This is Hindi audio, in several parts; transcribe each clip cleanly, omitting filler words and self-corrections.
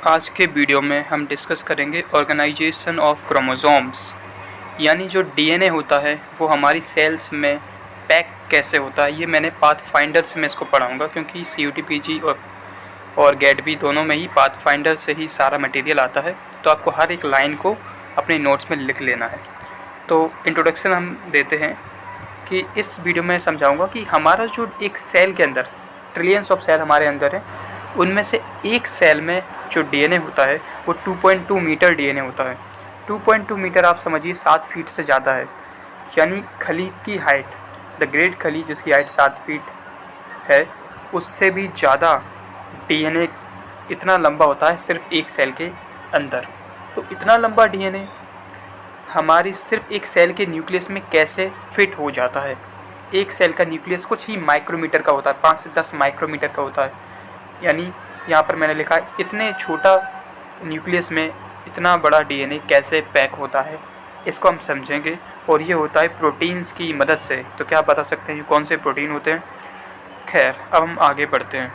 आज के वीडियो में हम डिस्कस करेंगे ऑर्गेनाइजेशन ऑफ क्रोमोसोम्स, यानी जो डीएनए होता है वो हमारी सेल्स में पैक कैसे होता है। ये मैंने पाथफाइंडर से मैं इसको पढ़ाऊँगा, क्योंकि CUT-PG और GATE दोनों में ही पाथफाइंडर से ही सारा मटेरियल आता है। तो आपको हर एक लाइन को अपने नोट्स में लिख लेना है। तो इंट्रोडक्शन हम देते हैं कि इस वीडियो में समझाऊँगा कि हमारा जो एक सेल के अंदर ट्रिलियंस ऑफ सेल हमारे अंदर है, उनमें से एक सेल में जो डीएनए होता है वो 2.2 मीटर डीएनए होता है। 2.2 मीटर आप समझिए 7 फीट से ज़्यादा है, यानी खली की हाइट, द ग्रेट खली जिसकी हाइट 7 फीट है, उससे भी ज़्यादा डीएनए इतना लंबा होता है सिर्फ एक सेल के अंदर। तो इतना लंबा डीएनए हमारी सिर्फ एक सेल के न्यूक्लियस में कैसे फिट हो जाता है। एक सेल का न्यूक्लियस कुछ ही माइक्रोमीटर का होता है, 5 से 10 माइक्रोमीटर का होता है। यानी यहाँ पर मैंने लिखा है इतने छोटा न्यूक्लियस में इतना बड़ा डीएनए कैसे पैक होता है, इसको हम समझेंगे। और ये होता है प्रोटीन्स की मदद से। तो क्या आप बता सकते हैं कौन से प्रोटीन होते हैं? खैर, अब हम आगे बढ़ते हैं।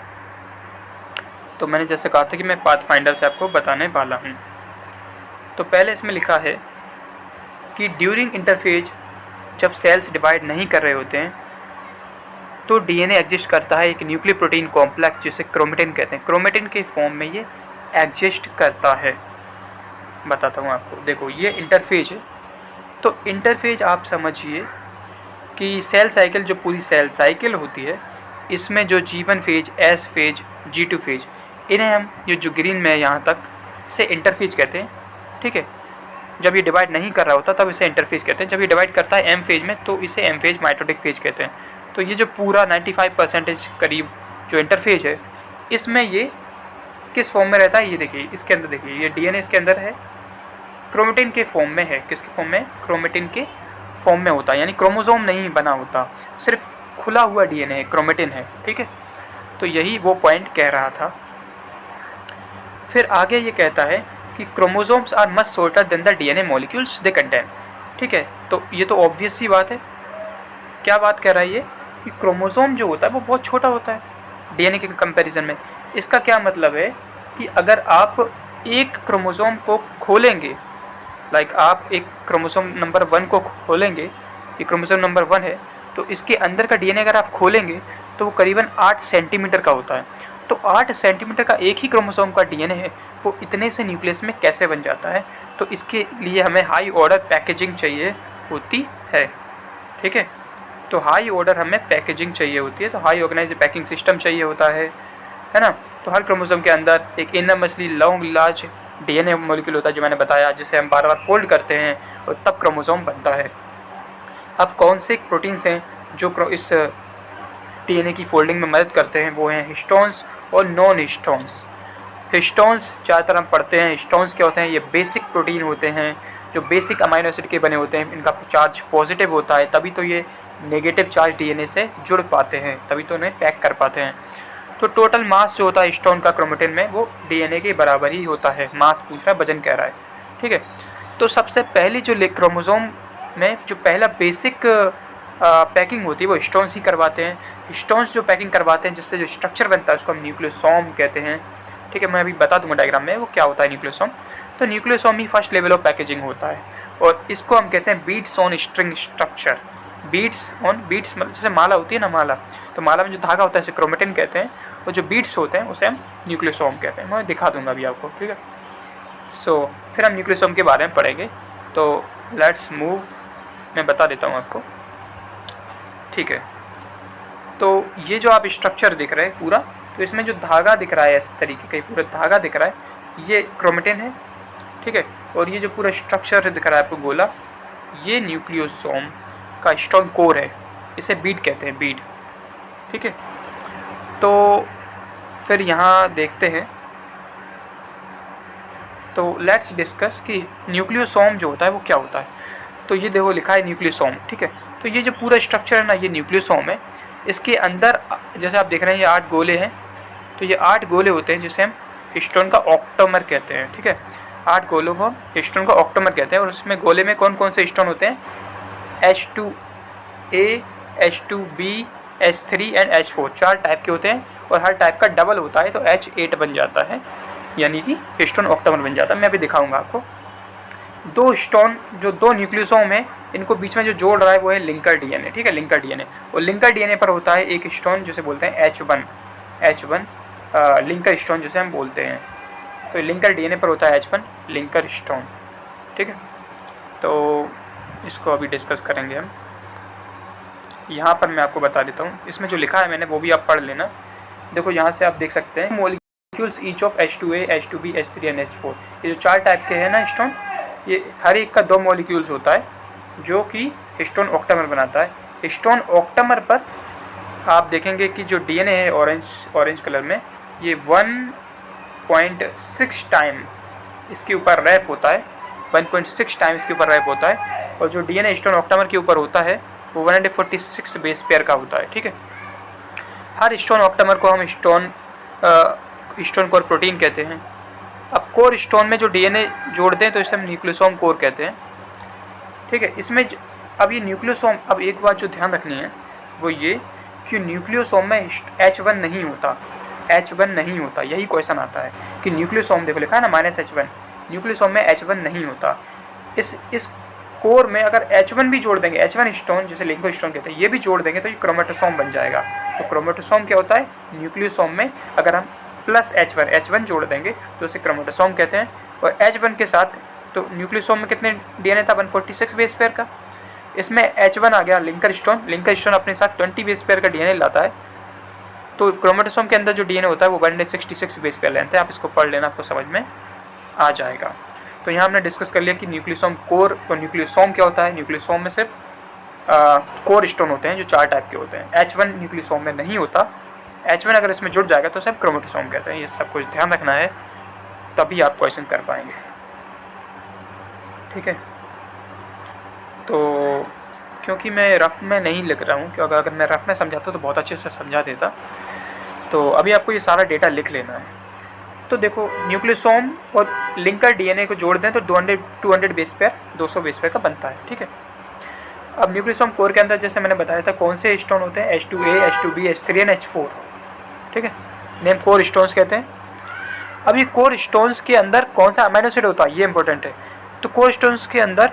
तो मैंने जैसे कहा था कि मैं पाथफाइंडर से आपको बताने वाला हूँ। तो पहले इसमें लिखा है कि ड्यूरिंग इंटरफेज, जब सेल्स डिवाइड नहीं कर रहे होते हैं तो डीएनए एग्जिस्ट करता है एक न्यूक्लियर प्रोटीन कॉम्प्लेक्स जिसे क्रोमेटिन कहते हैं। क्रोमेटिन के फॉर्म में ये एग्जिस्ट करता है। बताता हूँ आपको। देखो, ये इंटरफेज है। तो इंटरफेज आप समझिए कि सेल साइकिल, जो पूरी सेल साइकिल होती है, इसमें जो G1 phase, S phase, G2 phase, इन्हें हम ये जो ग्रीन में है यहाँ तक, इसे इंटरफेज कहते हैं। ठीक है, जब ये डिवाइड नहीं कर रहा होता तब इसे इंटरफेज कहते हैं। जब ये डिवाइड करता है एम फेज में तो इसे एम फेज, माइटोटिक फेज कहते हैं। तो ये जो पूरा 95% करीब जो इंटरफेज है, इसमें ये किस फॉर्म में रहता है, ये देखिए इसके अंदर। देखिए ये डीएनए इसके अंदर है, क्रोमेटिन के फॉर्म में है। किसके फॉर्म में? क्रोमेटिन के फॉर्म में होता है, यानी क्रोमोसोम नहीं बना होता, सिर्फ खुला हुआ डीएनए है, क्रोमेटिन है। ठीक है, तो यही वो पॉइंट कह रहा था। फिर आगे ये कहता है कि chromosomes are much shorter than the DNA molecules they contain. ठीक है, तो ये तो ऑब्वियस सी बात है। क्या बात कह रहा है ये कि क्रोमोसोम जो होता है वो बहुत छोटा होता है डीएनए के कंपैरिजन में। इसका क्या मतलब है कि अगर आप एक क्रोमोसोम को खोलेंगे, लाइक आप एक क्रोमोसोम नंबर 1 को खोलेंगे, ये क्रोमोसोम नंबर 1 है, तो इसके अंदर का डीएनए अगर आप खोलेंगे तो वो करीबन 8 सेंटीमीटर का होता है। तो 8 सेंटीमीटर का एक ही क्रोमोसोम का डीएनए है, वो इतने से न्यूक्लियस में कैसे बन जाता है? तो इसके लिए हमें हाई ऑर्डर पैकेजिंग चाहिए होती है। ठीक है, तो हाई ऑर्डर हमें पैकेजिंग चाहिए होती है, तो हाई ऑर्गेनाइज पैकिंग सिस्टम चाहिए होता है ना। तो हर क्रोमोसोम के अंदर एक इनमसली लॉन्ग लार्ज डीएनए मॉलिक्यूल होता है, जो मैंने बताया, जिसे हम बार बार फोल्ड करते हैं और तब क्रोमोसोम बनता है। अब कौन से प्रोटीन्स हैं जो इस डीएनए की फोल्डिंग में मदद करते हैं? वो हैं हिस्टोन्स और नॉन हिस्टोन्स। हिस्टोन्स ज़्यादातर हम पढ़ते हैं। हिस्टोन्स क्या होते हैं? ये बेसिक प्रोटीन होते हैं जो बेसिक अमाइनो एसिड के बने होते हैं। इनका चार्ज पॉजिटिव होता है, तभी तो ये नेगेटिव चार्ज डीएनए से जुड़ पाते हैं, तभी तो उन्हें पैक कर पाते हैं। तो टोटल मास जो होता है हिस्टोन का क्रोमेटिन में, वो डीएनए के बराबर ही होता है। मास पूछ रहा है, वजन कह रहा है। ठीक है, तो सबसे पहली जो क्रोमोसोम में जो पहला बेसिक पैकिंग होती है वो हिस्टोन्स ही करवाते हैं। हिस्टोन्स जो पैकिंग करवाते हैं, जिससे जो स्ट्रक्चर बनता है उसको हम न्यूक्लियोसोम कहते हैं। ठीक है, मैं अभी बता दूंगा डायग्राम में वो क्या होता है न्यूक्लियोसोम। तो न्यूक्लियोसोम ही फर्स्ट लेवल ऑफ पैकेजिंग होता है, और इसको हम कहते हैं beads on string structure. Beads on, beads मतलब जैसे माला होती है ना, माला, तो माला में जो धागा होता है उसे क्रोमेटिन कहते हैं, और जो बीट्स होते हैं उसे हम न्यूक्लियोसोम कहते हैं। मैं दिखा दूंगा अभी आपको। ठीक है, सो फिर हम न्यूक्लियोसोम के बारे में पढ़ेंगे। तो लेट्स मूव, मैं बता देता हूँ आपको। ठीक है, तो ये जो आप स्ट्रक्चर दिख रहे हैं पूरा, तो इसमें जो धागा दिख रहा है इस तरीके का, पूरा धागा दिख रहा है, ये क्रोमेटिन है। ठीक है, और ये जो पूरा स्ट्रक्चर दिख रहा है आपको गोला, ये न्यूक्लियोसोम का स्ट्रॉन्ग कोर है, इसे बीड कहते हैं, बीड। ठीक है, तो फिर यहाँ देखते हैं। तो लेट्स डिस्कस कि न्यूक्लियोसोम जो होता है वो क्या होता है। तो ये देखो लिखा है न्यूक्लियोसोम। ठीक है, तो ये जो पूरा स्ट्रक्चर है ना, ये न्यूक्लियोसोम है। इसके अंदर जैसे आप देख रहे हैं ये 8 गोले हैं, तो ये 8 गोले होते हैं जिसे हम हिस्टोन का ऑक्टोमर कहते हैं। ठीक है, 8 गोलों को हिस्टोन का ऑक्टोमर कहते हैं। और उसमें गोले में कौन कौन से हिस्टोन होते हैं? H2A, H2B, H3 and H4, 4 type के होते हैं, और हर टाइप का डबल होता है, तो H8 बन जाता है। यानी कि हिस्टोन ऑक्टामर बन जाता है। मैं अभी दिखाऊंगा आपको। दो हिस्टोन जो दो न्यूक्लियोसोम है, इनको बीच में जो जोड़ रहा है वो है लिंकर डीएनए, ठीक है, लिंकर डीएनए। और लिंकर डीएनए पर होता है एक हिस्टोन जिसे बोलते हैं H1 लिंकर हिस्टोन जिसे हम बोलते हैं। तो लिंकर डीएनए पर होता है H1 लिंकर हिस्टोन, ठीक है। तो इसको अभी डिस्कस करेंगे हम। यहाँ पर मैं आपको बता देता हूँ, इसमें जो लिखा है मैंने वो भी आप पढ़ लेना। देखो यहाँ से आप देख सकते हैं molecules each of H2A, H2B, H3 and H4। ये जो 4 टाइप के हैं ना हिस्टोन, ये हर एक का 2 मॉलिक्यूल्स होता है जो कि हिस्टोन ऑक्टामर बनाता है। हिस्टोन ऑक्टामर पर आप देखेंगे कि जो डीएनए है ऑरेंज कलर में, ये 1.6 टाइम इसके ऊपर रैप होता है, 1.6 टाइम इसके ऊपर रैप होता है। और जो डीएनए हिस्टोन ऑक्टामर के ऊपर होता है वो 146 बेस पेयर का होता है, ठीक है। हर हिस्टोन ऑक्टामर को हम हिस्टोन कोर प्रोटीन कहते हैं। अब कोर हिस्टोन में जो डीएनए जोड़ते हैं तो इसे हम न्यूक्लियोसोम कोर कहते हैं, ठीक है। इसमें अब ये न्यूक्लियोसोम, अब एक बात जो ध्यान रखनी है वो ये कि न्यूक्लियोसोम में H1 नहीं होता, H1 नहीं होता। यही क्वेश्चन आता है कि न्यूक्लियोसोम, देखो लिखा है ना -H1, न्यूक्लियोसोम में H1 नहीं होता। इस कोर में अगर H1 भी जोड़ देंगे, H1 हिस्टोन जिसे लिंकर हिस्टोन कहते हैं, ये भी जोड़ देंगे तो ये क्रोमेटोसोम बन जाएगा। तो क्रोमेटोसोम क्या होता है, न्यूक्लियोसोम में अगर हम प्लस H1 जोड़ देंगे तो उसे क्रोमेटोसोम कहते हैं। और H1 के साथ, तो न्यूक्लियोसोम में कितने डीएनए था, 146 बेस पेयर का। इसमें H1 आ गया लिंकर हिस्टोन अपने साथ 20 बेस पेयर का डीएनए लाता है। तो क्रोमेटोसोम के अंदर जो डीएनए होता है वो 166 बेस पेयर लेते हैं। आप इसको पढ़ लेना, आपको समझ में आ जाएगा। तो यहाँ हमने डिस्कस कर लिया कि न्यूक्लियोसोम कोर और न्यूक्लियोसोम क्या होता है। न्यूक्लियोसोम में सिर्फ कोर हिस्टोन होते हैं जो 4 टाइप के होते हैं। H1 न्यूक्लियोसोम में नहीं होता। H1 अगर इसमें जुड़ जाएगा तो सिर्फ क्रोमेटोसोम कहते हैं। ये सब कुछ ध्यान रखना है, तभी आप क्वेश्चन कर पाएंगे, ठीक है। तो क्योंकि मैं रफ में नहीं लिख रहा हूँ, क्योंकि अगर मैं रफ में समझाता तो बहुत अच्छे से समझा देता। तो अभी आपको ये सारा डेटा लिख लेना है। तो देखो, न्यूक्लियोसोम और लिंकर डीएनए को जोड़ दें तो 200 बेस पेयर 200 बेस पेयर का बनता है, ठीक है। अब न्यूक्लियोसोम कोर के अंदर जैसे मैंने बताया था कौन से हिस्टोन होते हैं, H2A, H2B, H3 and H4, ठीक है। नेम कोर हिस्टोन्स कहते हैं। अब ये कोर हिस्टोन्स के अंदर कौन सा अमीनो एसिड होता है, ये इंपॉर्टेंट है। तो कोर हिस्टोन्स के अंदर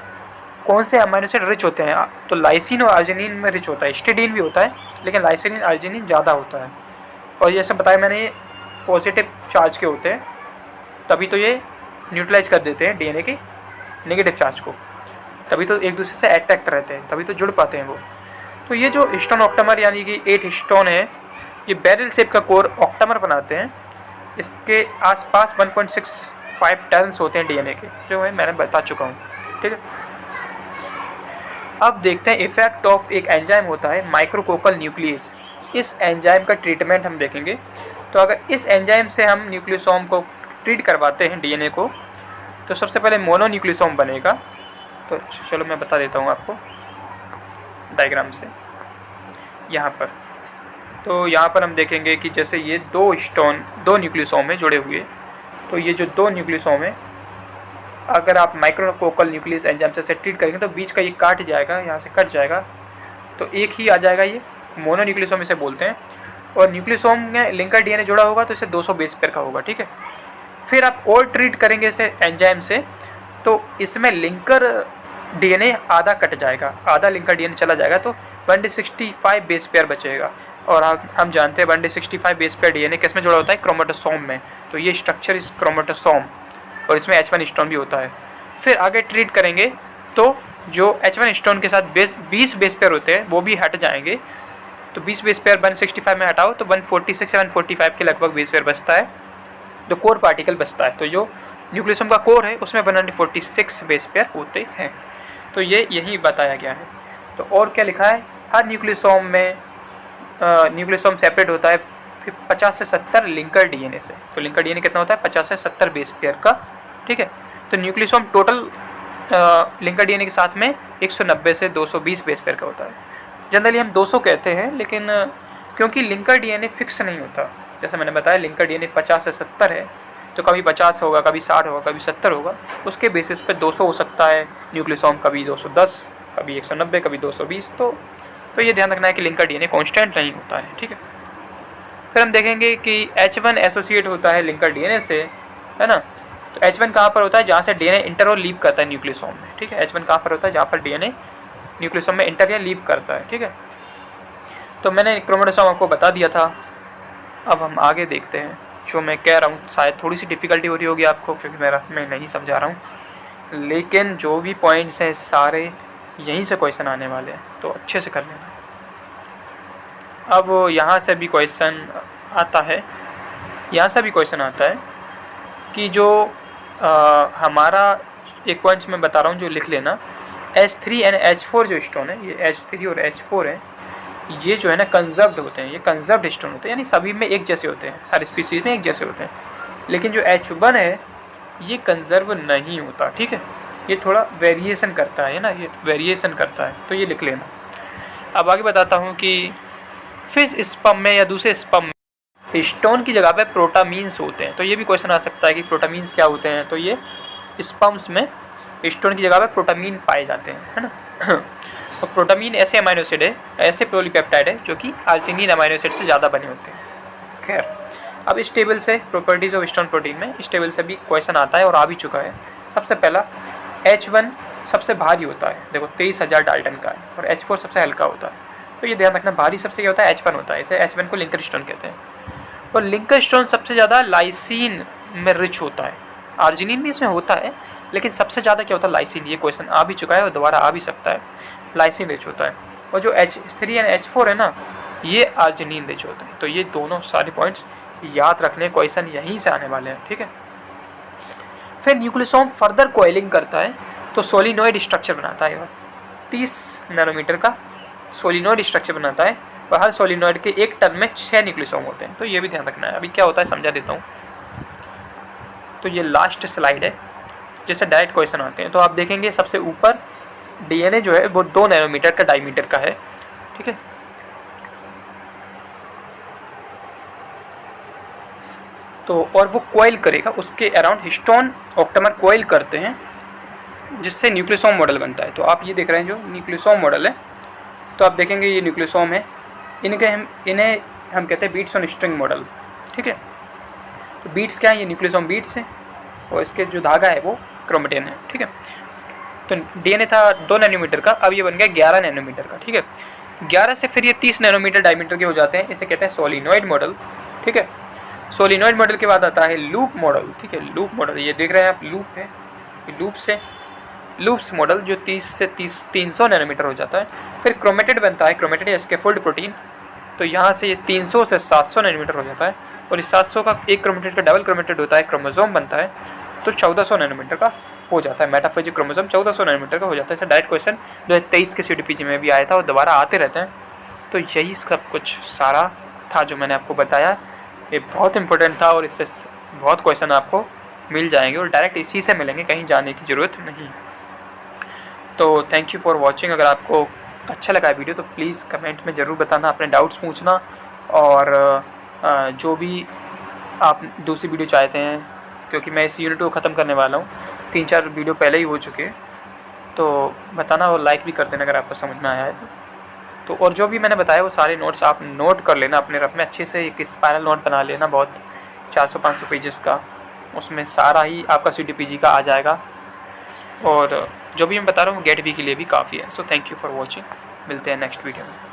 कौन से अमीनो एसिड रिच होते हैं, तो लाइसिन और अर्जिनिन में रिच होता है। हिस्टिडीन भी होता है लेकिन लाइसिन अर्जिनिन ज़्यादा होता है। और जैसे बताया मैंने, ये पॉजिटिव चार्ज के होते हैं, तभी तो ये न्यूट्रलाइज कर देते हैं डीएनए के नेगेटिव चार्ज को, तभी तो एक दूसरे से अट्रैक्ट रहते हैं, तभी तो जुड़ पाते हैं वो। तो ये जो हिस्टोन ऑक्टामर यानी कि 8 हिस्टोन है, ये बैरल शेप का कोर ऑक्टामर बनाते हैं। इसके आसपास 1.65 टर्न्स होते हैं डीएनए के, जो है मैंने बता चुका हूँ, ठीक है। अब देखते हैं इफेक्ट ऑफ एक एंजाइम होता है माइक्रोकोकल न्यूक्लियस। इस एंजाइम का ट्रीटमेंट हम देखेंगे। तो अगर इस एंजाइम से हम न्यूक्लियोसोम को ट्रीट करवाते हैं डीएनए को, तो सबसे पहले मोनोन्यूक्लियोसोम बनेगा। तो चलो मैं बता देता हूँ आपको डायग्राम से यहाँ पर। तो यहाँ पर हम देखेंगे कि जैसे ये दो न्यूक्लियोसोम में जुड़े हुए, तो ये जो 2 न्यूक्लियोसोम है, अगर आप माइक्रोकोकल न्यूक्लियस एंजाइम से ट्रीट करेंगे तो बीच का ये काट जाएगा, यहाँ से कट जाएगा, तो एक ही आ जाएगा, ये मोनोन्यूक्लियोसोम इसे बोलते हैं। और न्यूक्लियोसोम में लिंकर डीएनए जुड़ा होगा तो इसे 200 बेस पेयर का होगा, ठीक है। फिर आप और ट्रीट करेंगे इसे एंजाइम से, तो इसमें लिंकर डीएनए आधा कट जाएगा, आधा लिंकर डीएनए चला जाएगा, तो 165 बेस पेयर बचेगा। और हम जानते हैं 165 बेस पेयर डीएनए किस में जुड़ा होता है, क्रोमेटोसोम में। तो ये स्ट्रक्चर इस क्रोमेटोसोम, और इसमें H1 हिस्टोन भी होता है। फिर आगे ट्रीट करेंगे तो जो H1 हिस्टोन के साथ 20 बेस पेयर होते हैं वो भी हट जाएंगे। तो 20 बेस पेयर 165 में हटाओ तो 146 या 145 के लगभग बेस पेयर बचता है, जो कोर पार्टिकल बचता है। तो जो न्यूक्लियोसोम का कोर है उसमें 146 बेस पेयर होते हैं। तो ये यही बताया गया है। तो और क्या लिखा है, हर न्यूक्लियोसोम में न्यूक्लियोसोम सेपरेट होता है फिर 50 से 70 लिंकर डीएनए से। तो लिंकर डीएनए कितना होता है, 50 से 70 बेस पेयर का, ठीक है। तो न्यूक्लियोसोम टोटल लिंकर डीएनए के साथ में 190 से 220 बेस पेयर का होता है। जनरली हम 200 कहते हैं, लेकिन क्योंकि लिंकर डीएनए फिक्स नहीं होता, जैसे मैंने बताया लिंकर डीएनए 50 से 70 है, तो कभी 50 होगा, कभी 60 होगा, कभी 70 होगा, उसके बेसिस पे 200 हो सकता है न्यूक्लियोसोम, कभी 210, कभी 190, कभी 220। तो ये ध्यान रखना है कि लिंकर डीएनए कांस्टेंट नहीं होता है, ठीक है। फिर हम देखेंगे कि H1 एसोसिएट होता है लिंकर डीएनए से है ना। तो H1 कहाँ पर होता है, जहाँ से DNA इंटर और लीव करता है न्यूक्लियोसोम में, ठीक है। H1 कहाँ पर होता है, जहाँ पर DNA न्यूक्लियोसोम में इंटर या लीव करता है, ठीक है। तो मैंने क्रोमोसोम आपको बता दिया था। अब हम आगे देखते हैं। जो मैं कह रहा हूँ शायद थोड़ी सी डिफ़िकल्टी हो रही होगी आपको, क्योंकि मैं नहीं समझा रहा हूँ, लेकिन जो भी पॉइंट्स हैं सारे यहीं से क्वेश्चन आने वाले हैं, तो अच्छे से कर लेना। अब यहाँ से भी क्वेश्चन आता है, कि जो हमारा एक पॉइंट्स मैं बता रहा हूँ जो लिख लेना, H3 एंड H4 जो स्टोन है, ये H3 और H4 है, ये जो है ना कंजर्व्ड होते हैं, ये कंजर्व्ड स्टोन होते हैं, यानी सभी में एक जैसे होते हैं, हर स्पीसीज में एक जैसे होते हैं। लेकिन जो H1 है ये कंजर्व नहीं होता, ठीक है, ये थोड़ा वेरिएशन करता है ना, ये वेरिएशन करता है, तो ये लिख लेना। अब आगे बताता हूँ कि फिश स्पर्म में या दूसरे स्पर्म में स्टोन की जगह पे प्रोटामीन्स होते हैं। तो ये भी क्वेश्चन आ सकता है कि प्रोटामीन्स क्या होते हैं। तो ये स्पर्म्स में स्टोन की जगह पे प्रोटामीन पाए जाते हैं, है ना। और प्रोटामीन ऐसे अमाइनो एसिड है, ऐसे पॉलीपेप्टाइड है जो कि आर्जिनिन अमाइनो एसिड से ज़्यादा बने होते हैं। खैर, अब इस टेबल से प्रॉपर्टीज़ ऑफ स्टोन प्रोटीन में इस टेबल से भी क्वेश्चन आता है और आ भी चुका है। सबसे पहला H1 सबसे भारी होता है, देखो 23,000 डाल्टन का है, और H4 सबसे हल्का होता है। तो ये ध्यान रखना, भारी सबसे क्या होता है, H1 होता है। इसे H1 को लिंकर स्टोन कहते हैं। और लिंकर स्टोन सबसे ज़्यादा लाइसिन में रिच होता है। आर्जिनिन भी इसमें होता है, लेकिन सबसे ज़्यादा क्या होता है, लाइसिन। ये क्वेश्चन आ भी चुका है और दोबारा आ भी सकता है। लाइसिन रिच होता है। और जो H3 एंड H4 है ना, ये आर्जिनिन रिच होता है। तो ये दोनों सारे पॉइंट्स याद रखने, क्वेश्चन यहीं से आने वाले हैं, ठीक है। फिर न्यूक्लियोसोम फर्दर कोयलिंग करता है तो सोलिनॉइड स्ट्रक्चर बनाता है। 30 नैनोमीटर का सोलिनॉइड स्ट्रक्चर बनाता है, और हर सोलिनॉइड के एक टन में 6 न्यूक्लियोसोम होते हैं। तो ये भी ध्यान रखना है। अभी क्या होता है समझा देता हूँ। तो ये लास्ट स्लाइड है, जैसे डायरेक्ट क्वेश्चन आते हैं। तो आप देखेंगे सबसे ऊपर DNA जो है वो 2 नैनोमीटर का डायमीटर का है, ठीक है। तो और वो कोयल करेगा, उसके अराउंड हिस्टोन ऑक्टेमर कोयल करते हैं, जिससे न्यूक्लियोसोम मॉडल बनता है। तो आप ये देख रहे हैं जो न्यूक्लियोसोम मॉडल है, तो आप देखेंगे ये न्यूक्लियोसोम है। इन्हें हम कहते हैं बीट्स ऑन स्ट्रिंग मॉडल, ठीक है। तो बीट्स क्या है, ये न्यूक्लियोसोम बीट्स है, और इसके जो धागा है वो क्रोमेटिन है, ठीक है। तो DNA था 2 नैनोमीटर का, अब ये बन गया 11 नैनोमीटर का, ठीक है। 11 से फिर ये 30 नैनोमीटर डायमीटर के हो जाते हैं। इसे कहते हैं सोलिनॉइड मॉडल, ठीक है। सोलिनॉइड मॉडल के बाद आता है लूप मॉडल, ठीक है। लूप मॉडल ये देख रहे हैं आप, लूप है, लूप्स मॉडल जो 30 से 300 नैनोमीटर हो जाता है। फिर क्रोमेटिड बनता है, क्रोमेटिड या स्कैफोल्ड प्रोटीन। तो यहाँ से ये 300 से 700 नैनोमीटर हो जाता है, और इस 700 का एक क्रोमेटिड का डबल क्रोमेटिड होता है, क्रोमोसोम बनता है, तो 1400 नैनोमीटर का हो जाता है। मेटाफेजिक क्रोमोसोम 1400 नैनोमीटर का हो जाता है। ऐसा डायरेक्ट क्वेश्चन 2023 के CTPG में भी आया था और दोबारा आते रहते हैं। तो यही सब कुछ सारा था जो मैंने आपको बताया। ये बहुत इंपॉर्टेंट था और इससे बहुत क्वेश्चन आपको मिल जाएंगे, और डायरेक्ट इसी से मिलेंगे, कहीं जाने की ज़रूरत नहीं। तो थैंक यू फॉर वॉचिंग। अगर आपको अच्छा लगा वीडियो तो प्लीज़ कमेंट में ज़रूर बताना, अपने डाउट्स पूछना, और जो भी आप दूसरी वीडियो चाहते हैं, क्योंकि मैं इस यूनिट को ख़त्म करने वाला हूँ, 3-4 वीडियो पहले ही हो चुके हैं, तो बताना, और लाइक भी कर देना अगर आपको समझ में आया है तो। और जो भी मैंने बताया वो सारे नोट्स आप नोट कर लेना अपने रफ में, अच्छे से एक स्पाइरल नोट बना लेना, बहुत 400-500 पेजेस का, उसमें सारा ही आपका CTPG का आ जाएगा। और जो भी मैं बता रहा हूँ GATE के लिए भी काफ़ी है। So thank you for watching, मिलते हैं नेक्स्ट वीडियो में।